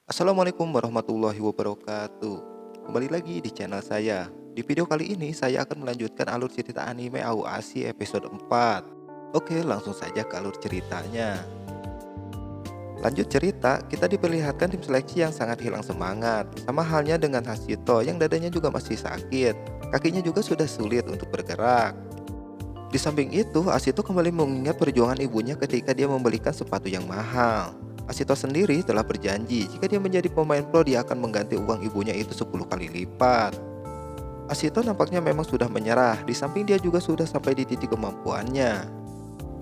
Assalamualaikum warahmatullahi wabarakatuh. Kembali lagi di channel saya. Di video kali ini saya akan melanjutkan alur cerita anime Aoashi episode 4. Oke, langsung saja ke alur ceritanya. Lanjut cerita, kita diperlihatkan tim seleksi yang sangat hilang semangat. Sama halnya dengan Hashito yang dadanya juga masih sakit. Kakinya juga sudah sulit untuk bergerak. Di samping itu, Asito kembali mengingat perjuangan ibunya ketika dia membelikan sepatu yang mahal. Asito sendiri telah berjanji jika dia menjadi pemain pro dia akan mengganti uang ibunya itu 10 kali lipat. Asito nampaknya memang sudah menyerah, di samping dia juga sudah sampai di titik kemampuannya.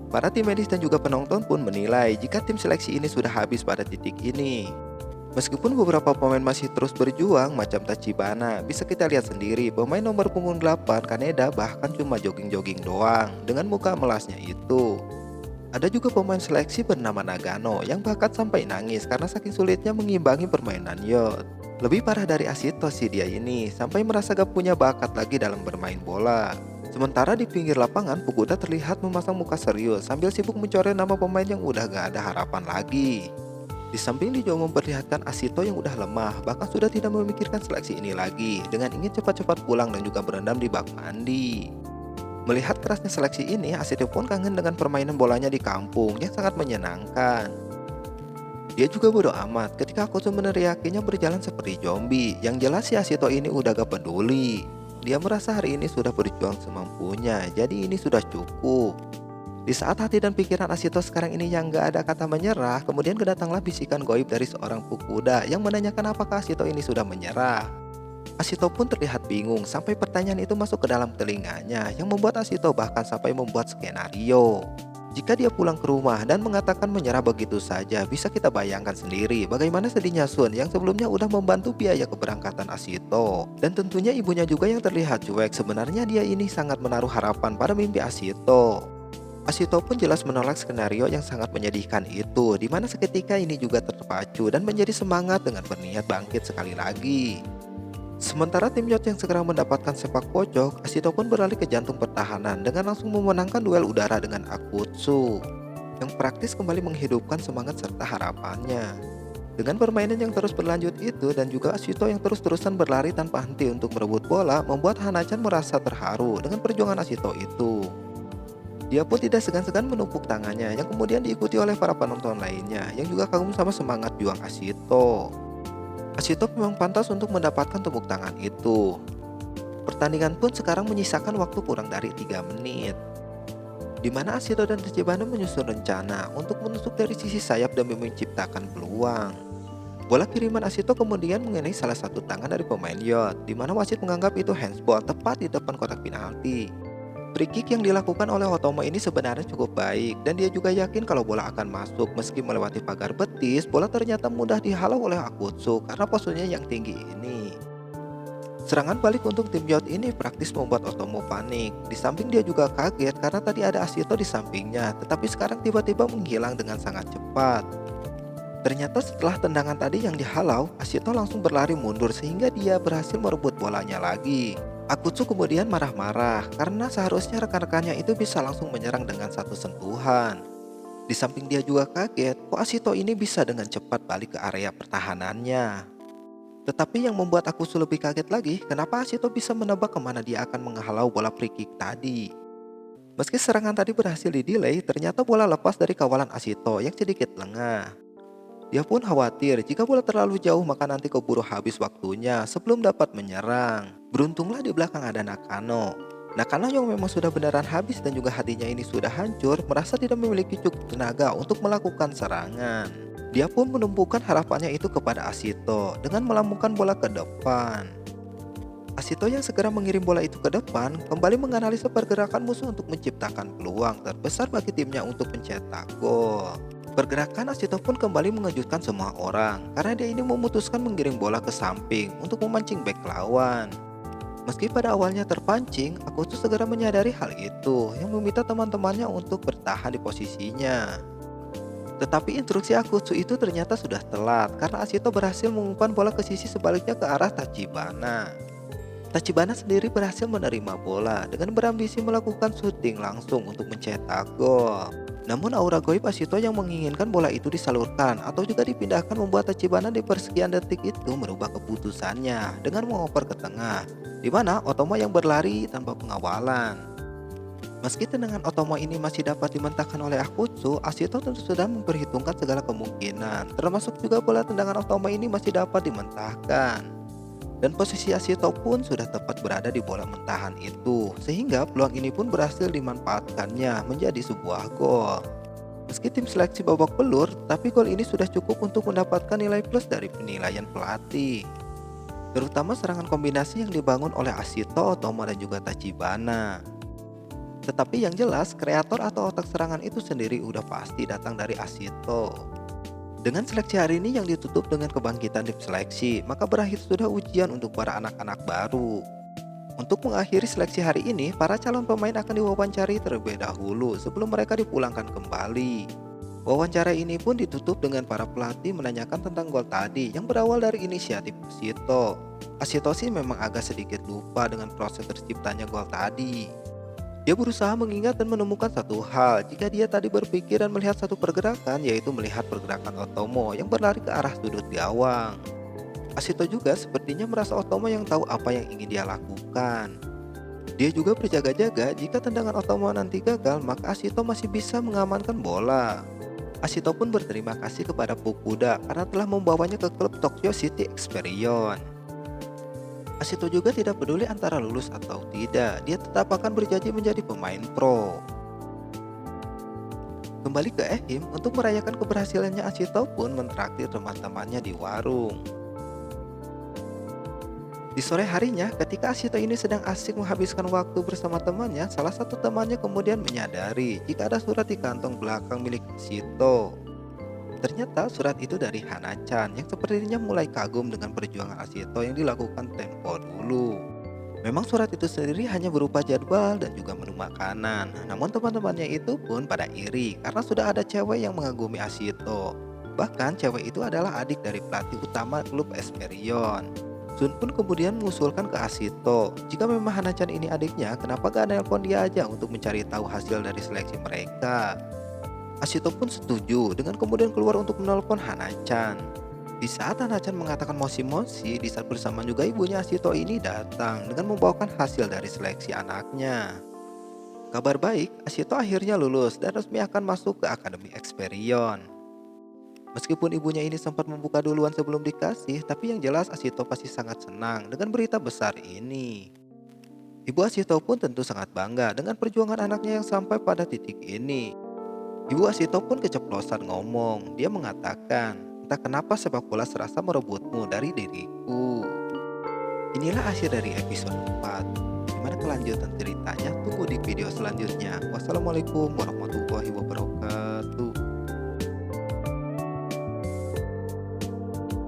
Para tim medis dan juga penonton pun menilai jika tim seleksi ini sudah habis pada titik ini. Meskipun beberapa pemain masih terus berjuang macam Tachibana, bisa kita lihat sendiri pemain nomor punggung 8 Kaneda bahkan cuma jogging-jogging doang dengan muka melasnya itu. Ada juga pemain seleksi bernama Nagano yang bahkan sampai nangis karena saking sulitnya mengimbangi permainan Yacht. Lebih parah dari Asito sih dia ini, sampai merasa gak punya bakat lagi dalam bermain bola. Sementara di pinggir lapangan, Fukuda terlihat memasang muka serius sambil sibuk mencoret nama pemain yang udah gak ada harapan lagi. Di samping dia juga memperlihatkan Asito yang udah lemah, bahkan sudah tidak memikirkan seleksi ini lagi, dengan ingin cepat-cepat pulang dan juga berendam di bak mandi. Melihat kerasnya seleksi ini, Asito pun kangen dengan permainan bolanya di kampung yang sangat menyenangkan. Dia juga bodo amat ketika Akutsu meneriakinya berjalan seperti zombie. Yang jelas si Asito ini udah gak peduli. Dia merasa hari ini sudah berjuang semampunya, jadi ini sudah cukup. Di saat hati dan pikiran Asito sekarang ini yang gak ada kata menyerah, kemudian kedatanglah bisikan goib dari seorang Fukuda yang menanyakan apakah Asito ini sudah menyerah. Asito pun terlihat bingung sampai pertanyaan itu masuk ke dalam telinganya yang membuat Asito bahkan sampai membuat skenario. Jika dia pulang ke rumah dan mengatakan menyerah begitu saja, bisa kita bayangkan sendiri bagaimana sedihnya Sun yang sebelumnya udah membantu biaya keberangkatan Asito. Dan tentunya ibunya juga yang terlihat cuek, sebenarnya dia ini sangat menaruh harapan pada mimpi Asito. Asito pun jelas menolak skenario yang sangat menyedihkan itu, dimana seketika ini juga terpacu dan menjadi semangat dengan berniat bangkit sekali lagi. Sementara tim Yacht yang segera mendapatkan sepak pojok, Asito pun beralih ke jantung pertahanan dengan langsung memenangkan duel udara dengan Akutsu, yang praktis kembali menghidupkan semangat serta harapannya. Dengan permainan yang terus berlanjut itu dan juga Asito yang terus-terusan berlari tanpa henti untuk merebut bola, membuat Hana-chan merasa terharu dengan perjuangan Asito itu. Dia pun tidak segan-segan menepuk tangannya yang kemudian diikuti oleh para penonton lainnya yang juga kagum sama semangat juang Asito. Asito memang pantas untuk mendapatkan tepuk tangan itu. Pertandingan pun sekarang menyisakan waktu kurang dari 3 menit. Di mana Asito dan Tachibana menyusun rencana untuk menusuk dari sisi sayap demi menciptakan peluang. Bola kiriman Asito kemudian mengenai salah satu tangan dari pemain Yacht, di mana wasit menganggap itu handsball tepat di depan kotak penalti. Free kick yang dilakukan oleh Otomo ini sebenarnya cukup baik dan dia juga yakin kalau bola akan masuk meski melewati pagar betis, bola ternyata mudah dihalau oleh Akutsu karena posisinya yang tinggi ini. Serangan balik untuk tim Yacht ini praktis membuat Otomo panik. Di samping dia juga kaget karena tadi ada Asito di sampingnya, tetapi sekarang tiba-tiba menghilang dengan sangat cepat. Ternyata setelah tendangan tadi yang dihalau, Asito langsung berlari mundur sehingga dia berhasil merebut bolanya lagi. Akutsu kemudian marah-marah karena seharusnya rekan-rekannya itu bisa langsung menyerang dengan satu sentuhan. Di samping dia juga kaget, kok Asito ini bisa dengan cepat balik ke area pertahanannya. Tetapi yang membuat Akutsu lebih kaget lagi, kenapa Asito bisa menebak kemana dia akan menghalau bola free kick tadi. Meski serangan tadi berhasil didelay, ternyata bola lepas dari kawalan Asito yang sedikit lengah. Dia pun khawatir jika bola terlalu jauh maka nanti keburu habis waktunya sebelum dapat menyerang. Beruntunglah di belakang ada Nakano. Nakano yang memang sudah beneran habis dan juga hatinya ini sudah hancur, merasa tidak memiliki cukup tenaga untuk melakukan serangan. Dia pun menumpukan harapannya itu kepada Asito dengan melambungkan bola ke depan. Asito yang segera mengirim bola itu ke depan kembali menganalisa pergerakan musuh untuk menciptakan peluang terbesar bagi timnya untuk mencetak gol. Pergerakan Asito pun kembali mengejutkan semua orang karena dia ini memutuskan mengirim bola ke samping untuk memancing bek lawan. Meski pada awalnya terpancing, Akutsu segera menyadari hal itu yang meminta teman-temannya untuk bertahan di posisinya. Tetapi instruksi Akutsu itu ternyata sudah telat karena Asito berhasil mengumpan bola ke sisi sebaliknya ke arah Tachibana. Tachibana sendiri berhasil menerima bola dengan berambisi melakukan syuting langsung untuk mencetak gol. Namun aura goib Asito yang menginginkan bola itu disalurkan atau juga dipindahkan membuat Tachibana di persekian detik itu merubah keputusannya dengan mengoper ke tengah, di mana Otomo yang berlari tanpa pengawalan. Meski tendangan Otomo ini masih dapat dimentahkan oleh Akutsu, Asito tentu sudah memperhitungkan segala kemungkinan, termasuk juga bola tendangan Otomo ini masih dapat dimentahkan. Dan posisi Asito pun sudah tepat berada di bola mentahan itu, sehingga peluang ini pun berhasil dimanfaatkannya menjadi sebuah gol. Meski tim seleksi babak belur, tapi gol ini sudah cukup untuk mendapatkan nilai plus dari penilaian pelatih. Terutama serangan kombinasi yang dibangun oleh Asito, Otomo, dan juga Tachibana. Tetapi yang jelas, kreator atau otak serangan itu sendiri udah pasti datang dari Asito. Dengan seleksi hari ini yang ditutup dengan kebangkitan tim seleksi, maka berakhir sudah ujian untuk para anak-anak baru. Untuk mengakhiri seleksi hari ini, para calon pemain akan diwawancari terlebih dahulu sebelum mereka dipulangkan kembali. Wawancara ini pun ditutup dengan para pelatih menanyakan tentang gol tadi yang berawal dari inisiatif Asito. Asito sih memang agak sedikit lupa dengan proses terciptanya gol tadi. Dia berusaha mengingat dan menemukan satu hal jika dia tadi berpikir dan melihat satu pergerakan, yaitu melihat pergerakan Otomo yang berlari ke arah sudut gawang. Asito juga sepertinya merasa Otomo yang tahu apa yang ingin dia lakukan. Dia juga berjaga-jaga jika tendangan Otomo nanti gagal, maka Asito masih bisa mengamankan bola. Asito pun berterima kasih kepada Fukuda karena telah membawanya ke klub Tokyo City Experion. Asito juga tidak peduli antara lulus atau tidak, dia tetap akan berjanji menjadi pemain pro. Kembali ke Ehim, untuk merayakan keberhasilannya Asito pun mentraktir teman-temannya di warung. Di sore harinya, ketika Asito ini sedang asik menghabiskan waktu bersama temannya, salah satu temannya kemudian menyadari jika ada surat di kantong belakang milik Asito. Ternyata surat itu dari Hana-chan yang sepertinya mulai kagum dengan perjuangan Asito yang dilakukan tempo dulu. Memang surat itu sendiri hanya berupa jadwal dan juga menu makanan. Namun teman-temannya itu pun pada iri karena sudah ada cewek yang mengagumi Asito. Bahkan cewek itu adalah adik dari pelatih utama klub Esperion. Sun pun kemudian mengusulkan ke Asito, jika memang Hana-chan ini adiknya, kenapa gak nelpon dia aja untuk mencari tahu hasil dari seleksi mereka. Asito pun setuju dengan kemudian keluar untuk menelpon Hana-chan. Di saat Hana-chan mengatakan moshi-moshi, di saat bersamaan juga ibunya Asito ini datang dengan membawakan hasil dari seleksi anaknya. Kabar baik, Asito akhirnya lulus dan resmi akan masuk ke Akademi Experion. Meskipun ibunya ini sempat membuka duluan sebelum dikasih, tapi yang jelas Asito pasti sangat senang dengan berita besar ini. Ibu Asito pun tentu sangat bangga dengan perjuangan anaknya yang sampai pada titik ini. Ibu Asito pun keceplosan ngomong. Dia mengatakan, entah kenapa sepak bola serasa merebutmu dari diriku. Inilah akhir dari episode 4. Gimana kelanjutan ceritanya? Tunggu di video selanjutnya. Wassalamualaikum warahmatullahi wabarakatuh.